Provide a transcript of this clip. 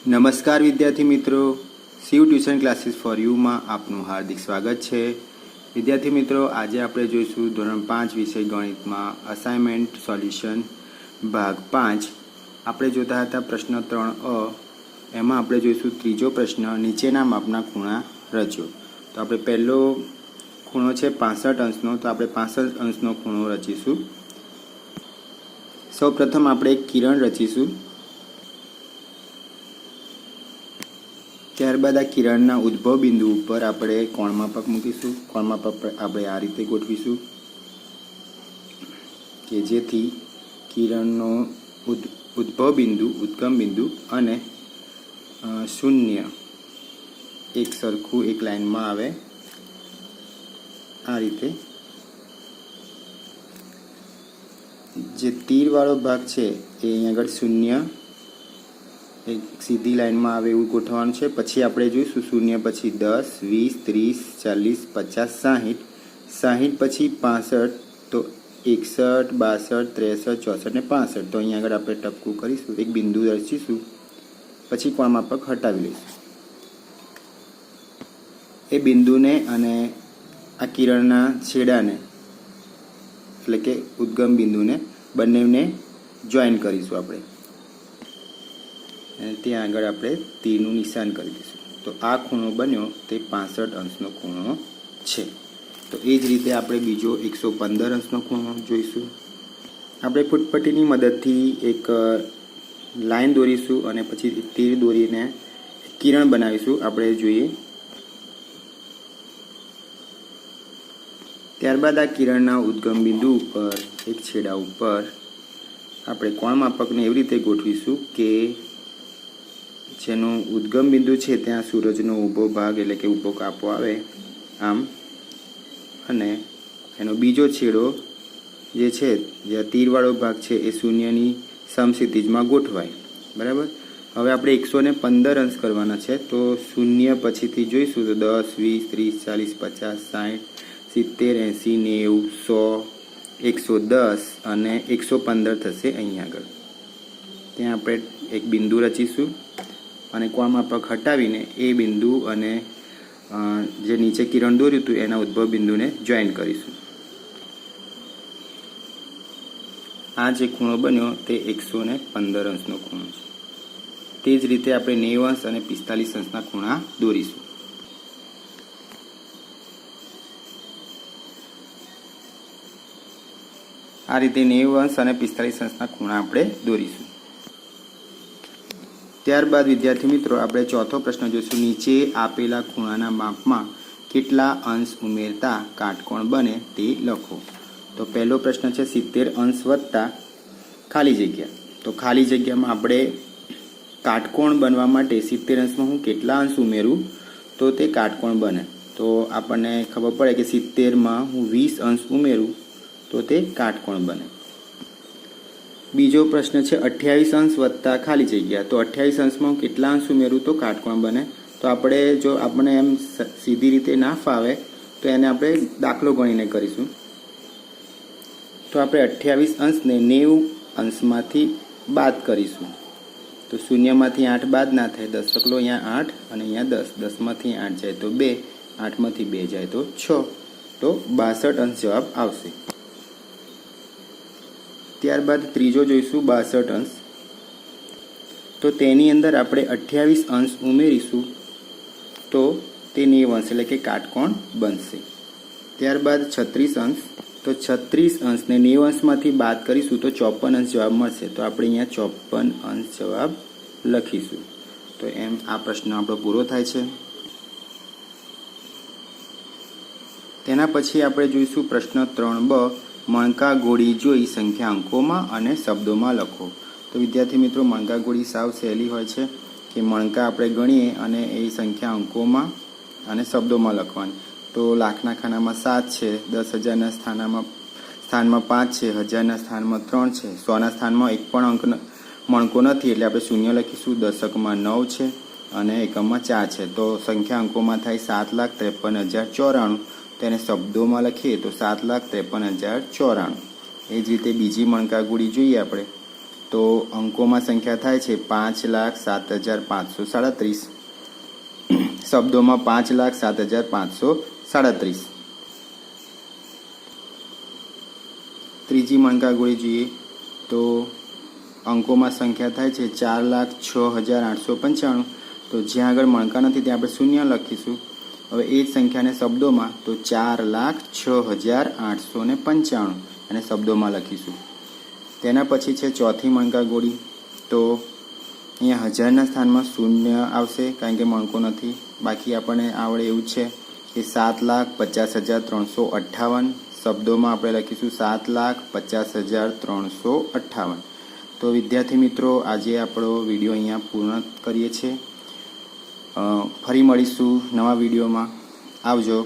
નમસ્કાર વિદ્યાર્થી મિત્રો, શિવ ટ્યુશન ક્લાસીસ ફોર યુમાં આપનું હાર્દિક સ્વાગત છે. વિદ્યાર્થી મિત્રો, આજે આપણે જોઈશું ધોરણ 5 વિષય ગણિતમાં અસાઇનમેન્ટ સોલ્યુશન ભાગ 5. આપણે જોતા હતા પ્રશ્ન 3અ. એમાં આપણે જોઈશું ત્રીજો પ્રશ્ન, નીચેના માપના ખૂણા રચો. તો આપણે પહેલો ખૂણો છે 65 અંશનો, તો આપણે 65 અંશનો ખૂણો રચીશું. સૌ પ્રથમ આપણે એક કિરણ રચીશું. ત્યારબાદ આ કિરણના ઉદ્ભવ બિંદુ ઉપર આપણે કોણમાપક મૂકીશું. કોણમાપક આપણે આ રીતે ગોઠવીશું કે જેથી કિરણનો ઉદ્ભવ બિંદુ, ઉદ્ગમ બિંદુ અને શૂન્ય એક સરખું એક લાઈનમાં આવે. આ રીતે જે તીરવાળો ભાગ છે એ અહીંયા આગળ શૂન્ય એક સીધી લાઈનમાં આવે એવું ગોઠવવાનું છે. પછી આપણે જોઈશું શૂન્ય પછી 10, 20, 30, 40, 50, 60, 60 પછી 65, તો 61, 62, 63, 64 ને 65. તો અહીંયા આગળ આપણે ટપકું કરીશું, એક બિંદુ રચીશું, પછી કોણમાપક હટાવી લઈશું. એ બિંદુને અને આ કિરણના છેડાને એટલે કે ઉદ્ગમ બિંદુને બંનેને જોઈન કરીશું આપણે, અને ત્યાં આગળ આપણે તીરનું નિશાન કરી દઈશું. તો આ ખૂણો બન્યો તે 65 અંશનો ખૂણો છે. તો એ જ રીતે આપણે બીજો 115 અંશનો ખૂણો જોઈશું. આપણે ફૂટપટ્ટીની મદદથી એક લાઈન દોરીશું અને પછી તીર દોરીને કિરણ બનાવીશું. આપણે જોઈએ. ત્યારબાદ આ કિરણના ઉદ્ગમ બિંદુ ઉપર એક છેડા ઉપર આપણે કોણમાપકને એવી રીતે ગોઠવીશું કે જેનું ઉદ્ગમ બિંદુ છે ત્યાં સૂરજનો ઊભો ભાગ એટલે કે ઊભો કાપો આવે આમ, અને એનો બીજો છેડો જે છે, જે તીરવાળો ભાગ છે એ શૂન્યની સમક્ષિતિજમાં ગોઠવાય. બરાબર. હવે આપણે 115 અંશ કરવાના છે. તો શૂન્ય પછીથી જોઈશું તો 10, 20, 30, 40, 50, 60, 70, 80, 100, 110 અને 115 થશે અહીંયા આગળ. ત્યાં આપણે એક બિંદુ રચીશું અને કોણમાપક હટાવીને એ બિંદુ અને જે નીચે કિરણ દોર્યું હતું એના ઉદ્ભવ બિંદુને જોઈન કરીશું. આ જે ખૂણો બન્યો તે 115 અંશનો ખૂણો છે. તે જ રીતે આપણે 90 અંશ અને 45 અંશના ખૂણા દોરીશું. આ રીતે 90 અંશ અને 45 અંશના ખૂણા આપણે દોરીશું. ત્યારબાદ વિદ્યાર્થી મિત્રો, આપણે ચોથો પ્રશ્ન જોઈશું. નીચે આપેલા ખૂણાના માપમાં કેટલા અંશ ઉમેરતા કાટકોણ બને તે લખો. તો પહેલો પ્રશ્ન છે 70 અંશ વત્તા ખાલી જગ્યા. તો ખાલી જગ્યામાં આપણે કાટકોણ બનવા માટે 70 અંશમાં હું કેટલા અંશ ઉમેરું તો તે કાટકોણ બને. તો આપણને ખબર પડે કે 70માં હું 20 અંશ ઉમેરું તો તે કાટકોણ બને. બીજો પ્રશ્ન છે 28 અંશ વત્તા ખાલી જગ્યા. તો 28 અંશમાં હું કેટલા અંશ ઉમેરું તો કાટકોણ બને. તો આપણે જો આપણને એમ સીધી રીતે ના ફાવે તો એને આપણે દાખલો ગણીને કરીશું. તો આપણે 28 અંશને 90 અંશમાંથી બાદ કરીશું. તો શૂન્યમાંથી 8 બાદ ના થાય, દશકલો અહીંયા 8 અને અહીંયા 10, 10માંથી 8 જાય તો 2, 8માંથી 2 જાય તો 6, તો 62 અંશ જવાબ આવશે. ત્યારબાદ ત્રીજો જોઈશું 62 અંશ. તો તેની અંદર આપણે 28 અંશ ઉમેરીશું તો તે 90 અંશ એટલે કે કાટકોણ બનશે. ત્યારબાદ 36 અંશ. તો 36 અંશને 90 અંશમાંથી બાદ કરીશું તો 54 અંશ જવાબ મળશે. તો આપણે અહીંયા 54 અંશ જવાબ લખીશું. તો એમ આ પ્રશ્ન આપણો પૂરો થાય છે. તેના પછી આપણે જોઈશું પ્રશ્ન 3બ. મણકા ગોળી જોઈ સંખ્યા અંકોમાં અને શબ્દોમાં લખો. તો વિદ્યાર્થી મિત્રો, મણકા ગોળી સાવ સહેલી હોય છે કે મણકા આપણે ગણીએ અને એ સંખ્યા અંકોમાં અને શબ્દોમાં લખવાની. તો લાખના ખાનામાં 7 છે, 10,000ના સ્થાનમાં 5 છે, 1000ના સ્થાનમાં 3 છે, 100ના સ્થાનમાં એક પણ અંક મણકો નથી એટલે આપણે શૂન્ય લખીશું. દશકમાં 9 છે અને એકમમાં 4 છે. તો સંખ્યા અંકોમાં થાય 7,53,094. તેને શબ્દોમાં લખીએ તો 7,53,094. એ જ રીતે બીજી મણકા ગોળી જોઈએ આપણે તો અંકોમાં સંખ્યા થાય છે 5,07,537. શબ્દોમાં 5,07,537. ત્રીજી મણકા ગોળી જોઈએ તો અંકોમાં સંખ્યા થાય છે 4,06,895. તો જ્યાં આગળ મણકા નથી ત્યાં આપણે શૂન્ય લખીશું. હવે એ જ સંખ્યાને શબ્દોમાં તો 4,06,895 અને શબ્દોમાં લખીશું. તેના પછી છે ચોથી મણકા ગોળી. તો અહીંયા હજારના સ્થાનમાં શૂન્ય આવશે કારણ કે મણકો નથી. બાકી આપણને આવડે એવું છે કે 7,50,358. શબ્દોમાં આપણે લખીશું 7,50,358. તો વિદ્યાર્થી મિત્રો, આજે આપણો વિડીયો અહીંયા પૂર્ણ કરીએ છીએ. ફરી મળીશું નવા વિડીયોમાં. આવજો.